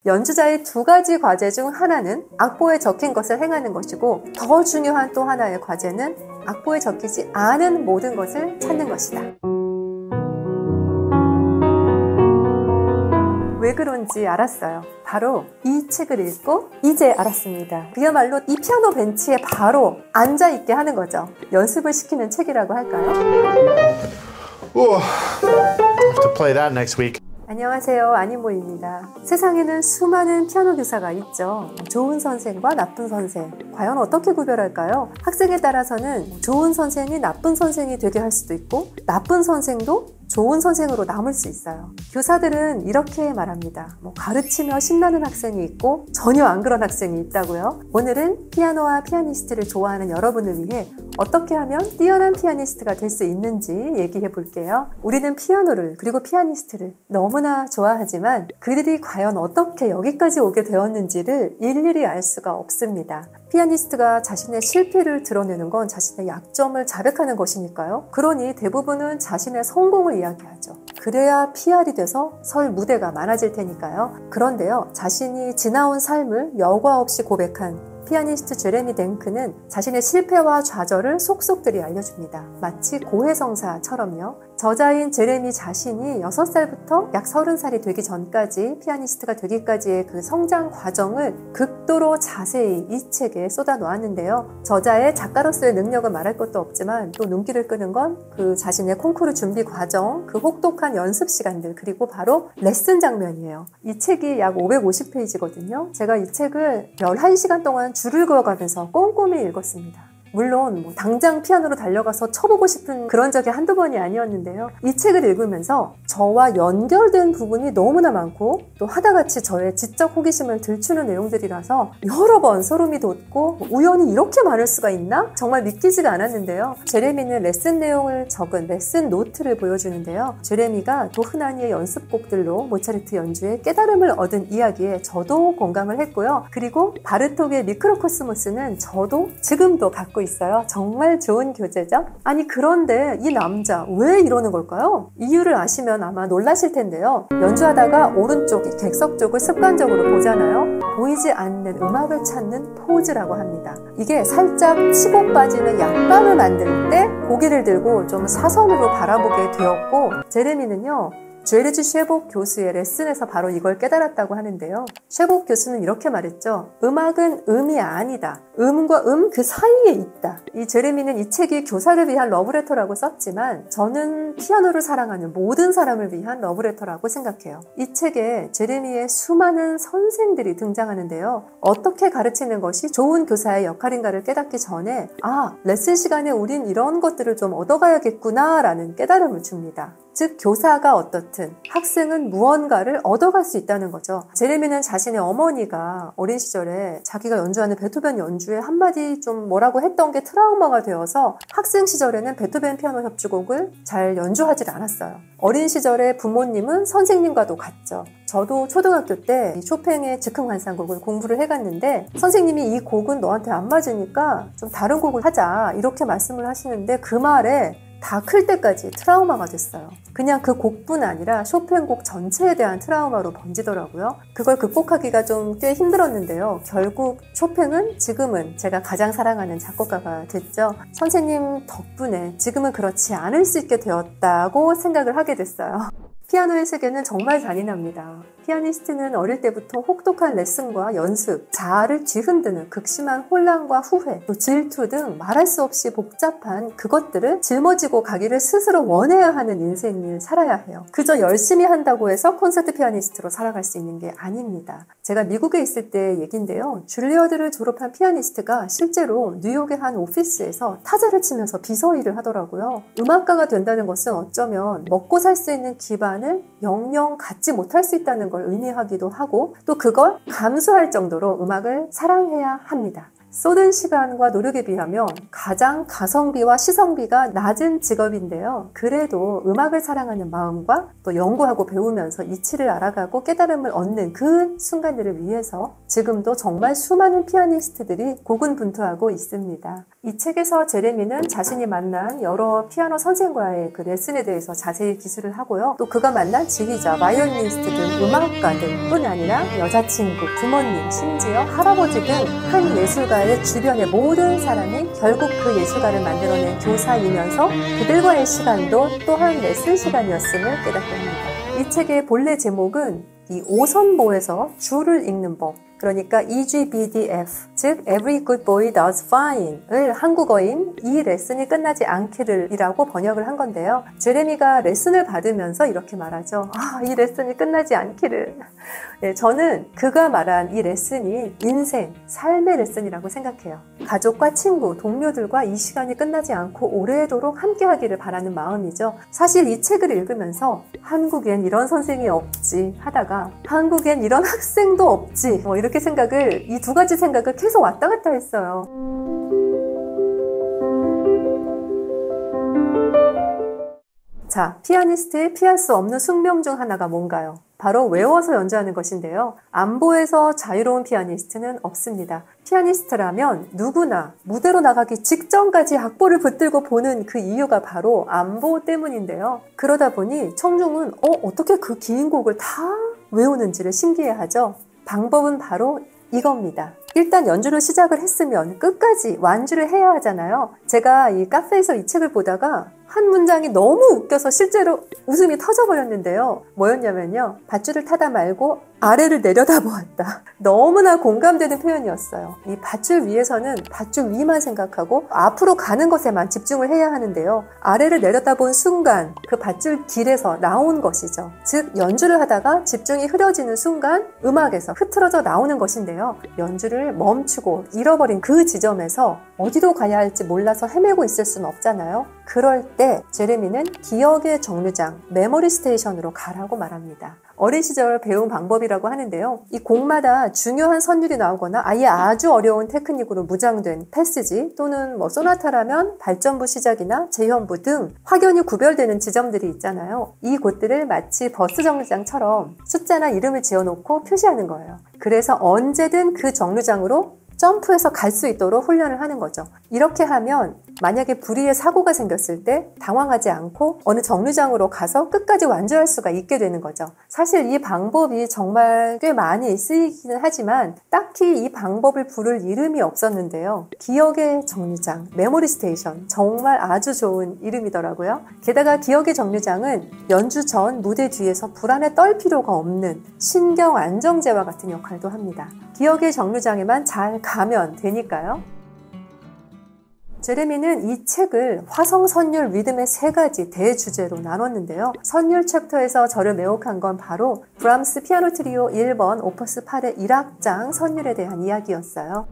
연주자의 두 가지 과제 중 하나는 악보에 적힌 것을 행하는 것이고, 더 중요한 또 하나의 과제는 악보에 적히지 않은 모든 것을 찾는 것이다. 왜 그런지 알았어요. 바로 이 책을 읽고 이제 알았습니다. 그야말로 이 피아노 벤치에 바로 앉아있게 하는 거죠. 연습을 시키는 책이라고 할까요? I'll have to play that next week. 안녕하세요, 아니모입니다. 세상에는 수많은 피아노 교사가 있죠. 좋은 선생과 나쁜 선생. 과연 어떻게 구별할까요? 학생에 따라서는 좋은 선생이 나쁜 선생이 되게 할 수도 있고, 나쁜 선생도 좋은 선생으로 남을 수 있어요. 교사들은 이렇게 말합니다. 가르치며 신나는 학생이 있고 전혀 안 그런 학생이 있다고요. 오늘은 피아노와 피아니스트를 좋아하는 여러분을 위해 어떻게 하면 뛰어난 피아니스트가 될 수 있는지 얘기해 볼게요. 우리는 피아노를 그리고 피아니스트를 너무나 좋아하지만 그들이 과연 어떻게 여기까지 오게 되었는지를 일일이 알 수가 없습니다. 피아니스트가 자신의 실패를 드러내는 건 자신의 약점을 자백하는 것이니까요. 그러니 대부분은 자신의 성공을 이야기하죠. 그래야 PR이 돼서 설 무대가 많아질 테니까요. 그런데요, 자신이 지나온 삶을 여과 없이 고백한 피아니스트 제레미 댕크는 자신의 실패와 좌절을 속속들이 알려줍니다. 마치 고해성사처럼요. 저자인 제레미 자신이 6살부터 약 30살이 되기 전까지 피아니스트가 되기까지의 그 성장 과정을 극도로 자세히 이 책에 쏟아놓았는데요. 저자의 작가로서의 능력은 말할 것도 없지만 또 눈길을 끄는 건 그 자신의 콩쿠르 준비 과정, 그 혹독한 연습 시간들, 그리고 바로 레슨 장면이에요. 이 책이 약 550페이지거든요. 제가 이 책을 11시간 동안 줄을 그어가면서 꼼꼼히 읽었습니다. 물론 당장 피아노로 달려가서 쳐보고 싶은 그런 적이 한두 번이 아니었는데요. 이 책을 읽으면서 저와 연결된 부분이 너무나 많고 또 하나같이 저의 지적 호기심을 들추는 내용들이라서 여러 번 소름이 돋고 우연히 이렇게 많을 수가 있나? 정말 믿기지가 않았는데요. 제레미는 레슨 내용을 적은 레슨 노트를 보여주는데요. 제레미가 도흐나니의 연습곡들로 모차르트 연주에 깨달음을 얻은 이야기에 저도 공감을 했고요. 그리고 바르톡의 미크로코스모스는 저도 지금도 갖고 있어요. 정말 좋은 교재죠? 아니 그런데 이 남자 왜 이러는 걸까요? 이유를 아시면 아마 놀라실 텐데요. 연주하다가 오른쪽 객석 쪽을 습관적으로 보잖아요. 보이지 않는 음악을 찾는 포즈라고 합니다. 이게 살짝 치고 빠지는 약방을 만들 때 고개를 들고 좀 사선으로 바라보게 되었고, 제레미는요 죄르지 쉐복 교수의 레슨에서 바로 이걸 깨달았다고 하는데요. 쉐복 교수는 이렇게 말했죠. 음악은 음이 아니다. 음과 그 사이에 있다. 이 제레미는 이 책이 교사를 위한 러브레터라고 썼지만 저는 피아노를 사랑하는 모든 사람을 위한 러브레터라고 생각해요. 이 책에 제레미의 수많은 선생들이 등장하는데요. 어떻게 가르치는 것이 좋은 교사의 역할인가를 깨닫기 전에 레슨 시간에 우린 이런 것들을 좀 얻어가야겠구나 라는 깨달음을 줍니다. 즉 교사가 어떻든 학생은 무언가를 얻어갈 수 있다는 거죠. 제레미는 자신의 어머니가 어린 시절에 자기가 연주하는 베토벤 연주에 한마디 좀 뭐라고 했던 게 트라우마가 되어서 학생 시절에는 베토벤 피아노 협주곡을 잘 연주하지 않았어요. 어린 시절에 부모님은 선생님과도 같죠. 저도 초등학교 때 쇼팽의 즉흥환상곡을 공부를 해갔는데 선생님이 이 곡은 너한테 안 맞으니까 좀 다른 곡을 하자 이렇게 말씀을 하시는데 그 말에 다 클 때까지 트라우마가 됐어요. 그냥 그 곡뿐 아니라 쇼팽 곡 전체에 대한 트라우마로 번지더라고요. 그걸 극복하기가 좀 꽤 힘들었는데요. 결국 쇼팽은 지금은 제가 가장 사랑하는 작곡가가 됐죠. 선생님 덕분에 지금은 그렇지 않을 수 있게 되었다고 생각을 하게 됐어요. 피아노의 세계는 정말 잔인합니다. 피아니스트는 어릴 때부터 혹독한 레슨과 연습, 자아를 뒤흔드는 극심한 혼란과 후회, 또 질투 등 말할 수 없이 복잡한 그것들을 짊어지고 가기를 스스로 원해야 하는 인생을 살아야 해요. 그저 열심히 한다고 해서 콘서트 피아니스트로 살아갈 수 있는 게 아닙니다. 제가 미국에 있을 때 얘긴데요. 줄리어드를 졸업한 피아니스트가 실제로 뉴욕의 한 오피스에서 타자를 치면서 비서 일을 하더라고요. 음악가가 된다는 것은 어쩌면 먹고 살 수 있는 기반을 영영 갖지 못할 수 있다는 걸 의미하기도 하고 또 그걸 감수할 정도로 음악을 사랑해야 합니다. 쏟은 시간과 노력에 비하면 가장 가성비와 시성비가 낮은 직업인데요. 그래도 음악을 사랑하는 마음과 또 연구하고 배우면서 이치를 알아가고 깨달음을 얻는 그 순간들을 위해서 지금도 정말 수많은 피아니스트들이 고군분투하고 있습니다. 이 책에서 제레미는 자신이 만난 여러 피아노 선생과의 그 레슨에 대해서 자세히 기술을 하고요. 또 그가 만난 지휘자, 바이올리니스트 등 음악가들 뿐 아니라 여자친구, 부모님, 심지어 할아버지 등 한 예술가의 주변의 모든 사람이 결국 그 예술가를 만들어낸 교사이면서 그들과의 시간도 또한 레슨 시간이었음을 깨닫게 합니다. 이 책의 본래 제목은 이 오선보에서 줄을 읽는 법, 그러니까 EGBDF, 즉 Every Good Boy Does Fine을 한국어인 이 레슨이 끝나지 않기를 이라고 번역을 한 건데요. 제레미가 레슨을 받으면서 이렇게 말하죠. 이 레슨이 끝나지 않기를. 네, 저는 그가 말한 이 레슨이 인생, 삶의 레슨이라고 생각해요. 가족과 친구, 동료들과 이 시간이 끝나지 않고 오래도록 함께하기를 바라는 마음이죠. 사실 이 책을 읽으면서 한국엔 이런 선생이 없지 하다가 한국엔 이런 학생도 없지 이렇게 이 두 가지 생각을 계속 왔다 갔다 했어요. 자, 피아니스트의 피할 수 없는 숙명 중 하나가 뭔가요? 바로 외워서 연주하는 것인데요. 안보에서 자유로운 피아니스트는 없습니다. 피아니스트라면 누구나 무대로 나가기 직전까지 악보를 붙들고 보는 그 이유가 바로 안보 때문인데요. 그러다 보니 청중은 어떻게 그 긴 곡을 다 외우는지를 신기해하죠. 방법은 바로 이겁니다. 일단 연주를 시작을 했으면 끝까지 완주를 해야 하잖아요. 제가 이 카페에서 이 책을 보다가 한 문장이 너무 웃겨서 실제로 웃음이 터져버렸는데요. 뭐였냐면요. 밧줄을 타다 말고 아래를 내려다보았다. 너무나 공감되는 표현이었어요. 이 밧줄 위에서는 밧줄 위만 생각하고 앞으로 가는 것에만 집중을 해야 하는데요. 아래를 내려다본 순간 그 밧줄 길에서 나온 것이죠. 즉 연주를 하다가 집중이 흐려지는 순간 음악에서 흐트러져 나오는 것인데요. 연주를 멈추고 잃어버린 그 지점에서 어디로 가야 할지 몰라서 헤매고 있을 수는 없잖아요. 그럴 때 제레미는 기억의 정류장, 메모리 스테이션으로 가라고 말합니다. 어린 시절 배운 방법이라고 하는데요. 이 곡마다 중요한 선율이 나오거나 아예 아주 어려운 테크닉으로 무장된 패스지 또는 소나타라면 발전부 시작이나 재현부 등 확연히 구별되는 지점들이 있잖아요. 이 곳들을 마치 버스 정류장처럼 숫자나 이름을 지어놓고 표시하는 거예요. 그래서 언제든 그 정류장으로 점프해서 갈 수 있도록 훈련을 하는 거죠. 이렇게 하면 만약에 불의의 사고가 생겼을 때 당황하지 않고 어느 정류장으로 가서 끝까지 완주할 수가 있게 되는 거죠. 사실 이 방법이 정말 꽤 많이 쓰이기는 하지만 딱히 이 방법을 부를 이름이 없었는데요. 기억의 정류장, 메모리 스테이션, 정말 아주 좋은 이름이더라고요. 게다가 기억의 정류장은 연주 전 무대 뒤에서 불안에 떨 필요가 없는 신경 안정제와 같은 역할도 합니다. 기억의 정류장에만 잘 가면 되니까요. 제레미는 이 책을 화성, 선율, 리듬의 3가지 대주제로 나눴는데요. 선율 챕터에서 저를 매혹한 건 바로 브람스 피아노 트리오 1번 오퍼스 8의 1악장 선율에 대한 이야기였어요.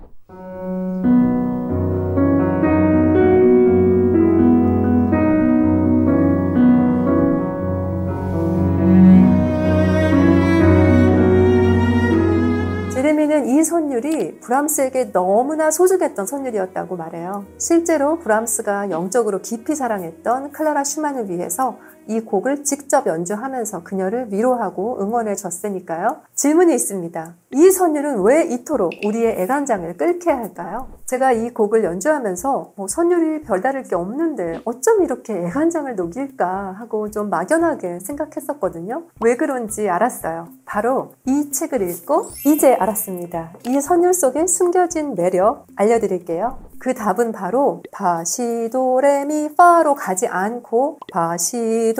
제레미는 이 선율이 브람스에게 너무나 소중했던 선율이었다고 말해요. 실제로 브람스가 영적으로 깊이 사랑했던 클라라 슈만을 위해서 이 곡을 직접 연주하면서 그녀를 위로하고 응원해 줬으니까요. 질문이 있습니다. 이 선율은 왜 이토록 우리의 애간장을 끓게 할까요? 제가 이 곡을 연주하면서 선율이 별다를 게 없는데 어쩜 이렇게 애간장을 녹일까 하고 좀 막연하게 생각했었거든요. 왜 그런지 알았어요. 바로 이 책을 읽고 이제 알았습니다. 이 선율 속에 숨겨진 매력 알려드릴게요. 그 답은 바로 파시도레미파로 가지 않고 파시도레파미로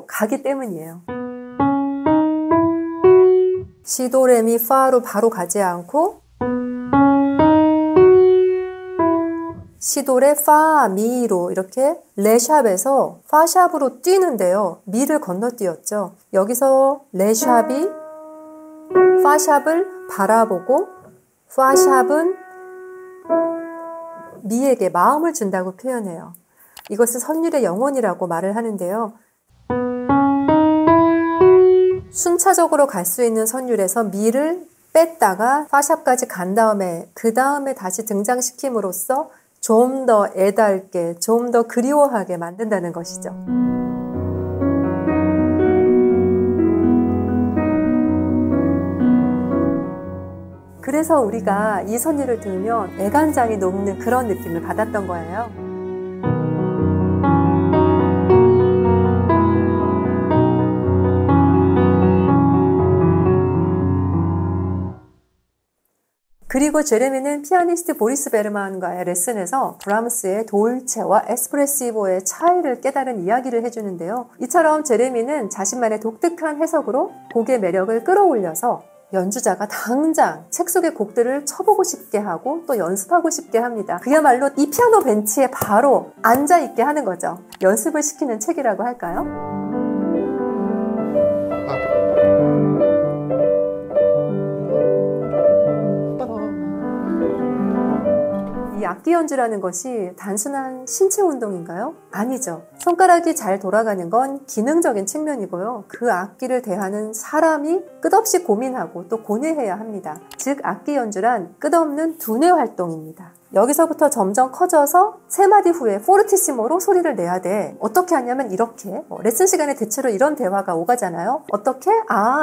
가기 때문이에요. 시도레미파로 바로 가지 않고 시도레파미로 이렇게 레샵에서 파샵으로 뛰는데요. 미를 건너뛰었죠. 여기서 레샵이 파샵을 바라보고 파샵은 미에게 마음을 준다고 표현해요. 이것을 선율의 영혼이라고 말을 하는데요. 순차적으로 갈 수 있는 선율에서 미를 뺐다가 파샵까지 간 다음에 그 다음에 다시 등장시킴으로써 좀 더 애달게, 좀 더 그리워하게 만든다는 것이죠. 그래서 우리가 이 선율을 들으면 애간장이 녹는 그런 느낌을 받았던 거예요. 그리고 제레미는 피아니스트 보리스 베르만과의 레슨에서 브람스의 돌체와 에스프레시보의 차이를 깨달은 이야기를 해주는데요. 이처럼 제레미는 자신만의 독특한 해석으로 곡의 매력을 끌어올려서 연주자가 당장 책 속의 곡들을 쳐보고 싶게 하고 또 연습하고 싶게 합니다. 그야말로 이 피아노 벤치에 바로 앉아있게 하는 거죠. 연습을 시키는 책이라고 할까요? 이 악기 연주라는 것이 단순한 신체 운동인가요? 아니죠. 손가락이 잘 돌아가는 건 기능적인 측면이고요. 그 악기를 대하는 사람이 끝없이 고민하고 또 고뇌해야 합니다. 즉 악기 연주란 끝없는 두뇌 활동입니다. 여기서부터 점점 커져서 3마디 후에 포르티시모로 소리를 내야 돼. 어떻게 하냐면 이렇게. 레슨 시간에 대체로 이런 대화가 오가잖아요. 어떻게?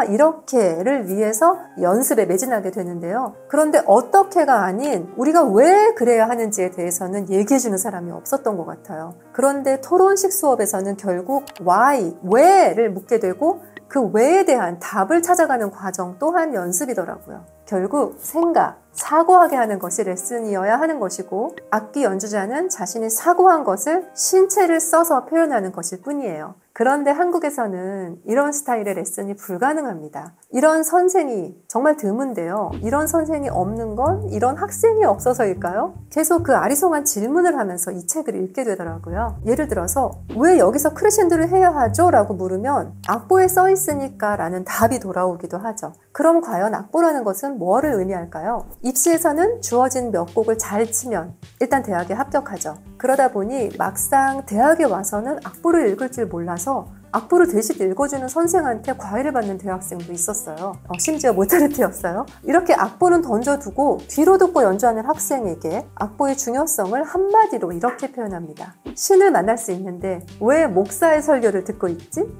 이렇게를 위해서 연습에 매진하게 되는데요. 그런데 어떻게가 아닌 우리가 왜 그래야 하는지에 대해서는 얘기해주는 사람이 없었던 것 같아요. 그런데 토론식 수업에서는 결국 why, 왜를 묻게 되고 그 왜에 대한 답을 찾아가는 과정 또한 연습이더라고요. 결국 생각, 사고하게 하는 것이 레슨이어야 하는 것이고 악기 연주자는 자신이 사고한 것을 신체를 써서 표현하는 것일 뿐이에요. 그런데 한국에서는 이런 스타일의 레슨이 불가능합니다. 이런 선생이 정말 드문데요. 이런 선생이 없는 건 이런 학생이 없어서일까요? 계속 그 아리송한 질문을 하면서 이 책을 읽게 되더라고요. 예를 들어서 왜 여기서 크레센도를 해야 하죠? 라고 물으면 악보에 써 있으니까 라는 답이 돌아오기도 하죠. 그럼 과연 악보라는 것은 뭐를 의미할까요? 입시에서는 주어진 몇 곡을 잘 치면 일단 대학에 합격하죠. 그러다 보니 막상 대학에 와서는 악보를 읽을 줄 몰라서 악보를 대신 읽어주는 선생한테 과외를 받는 대학생도 있었어요. 심지어 모차르트였어요. 이렇게 악보는 던져두고 뒤로 듣고 연주하는 학생에게 악보의 중요성을 한마디로 이렇게 표현합니다. 신을 만날 수 있는데 왜 목사의 설교를 듣고 있지?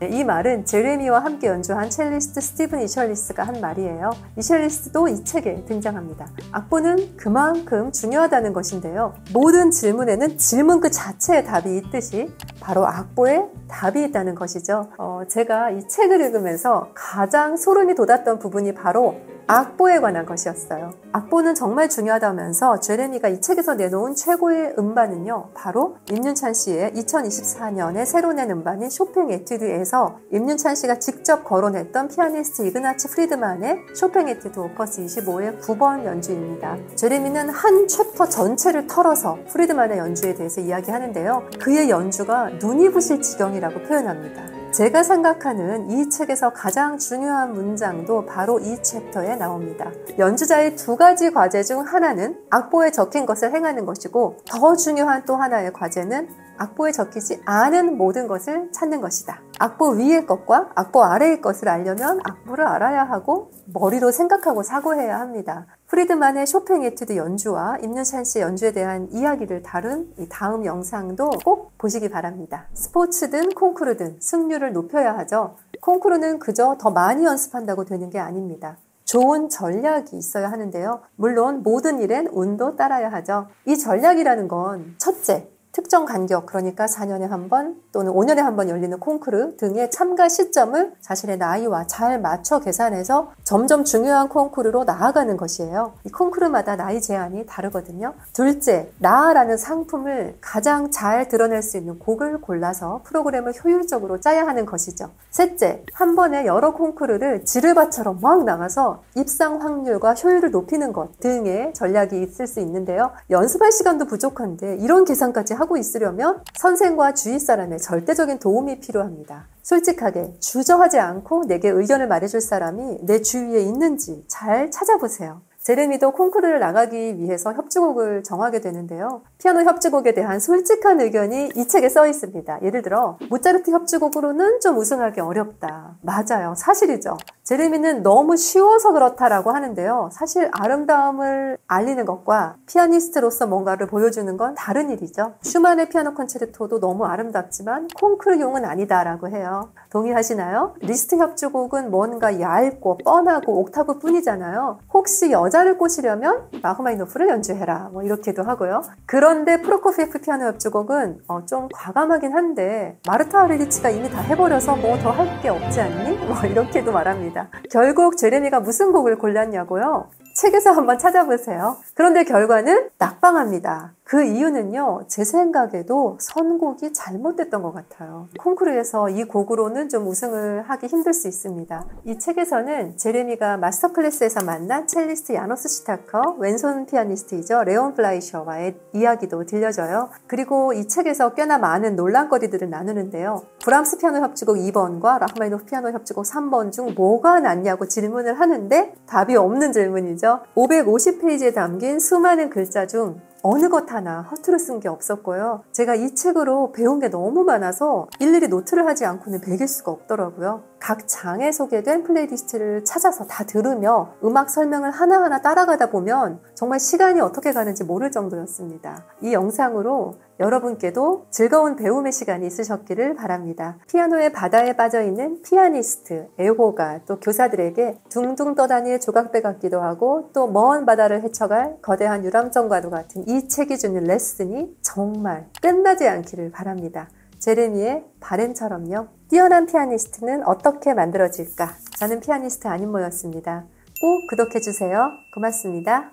이 말은 제레미와 함께 연주한 첼리스트 스티븐 이셜리스가 한 말이에요. 이셜리스도 이 책에 등장합니다. 악보는 그만큼 중요하다는 것인데요. 모든 질문에는 질문 그 자체의 답이 있듯이 바로 악보에 답이 있다는 것이죠. 제가 이 책을 읽으면서 가장 소름이 돋았던 부분이 바로 악보에 관한 것이었어요. 악보는 정말 중요하다면서 제레미가 이 책에서 내놓은 최고의 음반은요, 바로 임윤찬 씨의 2024년에 새로 낸 음반인 쇼팽 에튜드에서 임윤찬 씨가 직접 거론했던 피아니스트 이그나츠 프리드만의 쇼팽 에튜드 오퍼스 25의 9번 연주입니다. 제레미는 한 챕터 전체를 털어서 프리드만의 연주에 대해서 이야기하는데요. 그의 연주가 눈이 부실 지경이라고 표현합니다. 제가 생각하는 이 책에서 가장 중요한 문장도 바로 이 챕터에 나옵니다. 연주자의 2가지 과제 중 하나는 악보에 적힌 것을 행하는 것이고 더 중요한 또 하나의 과제는 악보에 적히지 않은 모든 것을 찾는 것이다. 악보 위의 것과 악보 아래의 것을 알려면 악보를 알아야 하고 머리로 생각하고 사고해야 합니다. 프리드만의 쇼팽 에튜드 연주와 임윤찬 씨의 연주에 대한 이야기를 다룬 이 다음 영상도 꼭 보시기 바랍니다. 스포츠든 콩쿠르든 승률을 높여야 하죠. 콩쿠르는 그저 더 많이 연습한다고 되는 게 아닙니다. 좋은 전략이 있어야 하는데요. 물론 모든 일엔 운도 따라야 하죠. 이 전략이라는 건 첫째, 특정 간격, 그러니까 4년에 한 번 또는 5년에 한 번 열리는 콩쿠르 등의 참가 시점을 자신의 나이와 잘 맞춰 계산해서 점점 중요한 콩쿠르로 나아가는 것이에요. 이 콩쿠르마다 나이 제한이 다르거든요. 둘째, 나라는 상품을 가장 잘 드러낼 수 있는 곡을 골라서 프로그램을 효율적으로 짜야 하는 것이죠. 셋째, 한 번에 여러 콩쿠르를 지르바처럼 막 나가서 입상 확률과 효율을 높이는 것 등의 전략이 있을 수 있는데요. 연습할 시간도 부족한데 이런 계산까지 하고 있으려면 선생과 주위 사람의 절대적인 도움이 필요합니다. 솔직하게 주저하지 않고 내게 의견을 말해줄 사람이 내 주위에 있는지 잘 찾아보세요. 제레미도 콩쿠르를 나가기 위해서 협주곡을 정하게 되는데요. 피아노 협주곡에 대한 솔직한 의견이 이 책에 써 있습니다. 예를 들어 모차르트 협주곡으로는 좀 우승하기 어렵다. 맞아요. 사실이죠. 제레미는 너무 쉬워서 그렇다라고 하는데요. 사실 아름다움을 알리는 것과 피아니스트로서 뭔가를 보여주는 건 다른 일이죠. 슈만의 피아노 콘체르토도 너무 아름답지만 콩쿠르용은 아니다라고 해요. 동의하시나요? 리스트 협주곡은 뭔가 얇고 뻔하고 옥타브 뿐이잖아요. 혹시 여자를 꼬시려면 라흐마니노프를 연주해라 뭐 이렇게도 하고요. 그런데 프로코피에프 피아노 협주곡은 좀 과감하긴 한데 마르타 아르리치가 이미 다 해버려서 뭐 더 할 게 없지 않니? 뭐 이렇게도 말합니다. 결국 제레미가 무슨 곡을 골랐냐고요? 책에서 한번 찾아보세요. 그런데 결과는 낙방합니다. 그 이유는요, 제 생각에도 선곡이 잘못됐던 것 같아요. 콩쿠르에서 이 곡으로는 좀 우승을 하기 힘들 수 있습니다. 이 책에서는 제레미가 마스터 클래스에서 만난 첼리스트 야노스 시타커, 왼손 피아니스트이죠. 레온 플라이셔와의 이야기도 들려줘요. 그리고 이 책에서 꽤나 많은 논란거리들을 나누는데요. 브람스 피아노 협주곡 2번과 라흐마니노프 피아노 협주곡 3번 중 뭐가 낫냐고 질문을 하는데 답이 없는 질문이죠. 550페이지에 담긴 수많은 글자 중 어느 것 하나 허투루 쓴 게 없었고요. 제가 이 책으로 배운 게 너무 많아서 일일이 노트를 하지 않고는 배길 수가 없더라고요. 각 장에 소개된 플레이리스트를 찾아서 다 들으며 음악 설명을 하나하나 따라가다 보면 정말 시간이 어떻게 가는지 모를 정도였습니다. 이 영상으로 여러분께도 즐거운 배움의 시간이 있으셨기를 바랍니다. 피아노의 바다에 빠져있는 피아니스트, 애호가, 또 교사들에게 둥둥 떠다닐 조각배 같기도 하고 또 먼 바다를 헤쳐갈 거대한 유람선과도 같은 이 책이 주는 레슨이 정말 끝나지 않기를 바랍니다. 제레미의 바램처럼요. 뛰어난 피아니스트는 어떻게 만들어질까? 저는 피아니스트 안인모였습니다. 꼭 구독해주세요. 고맙습니다.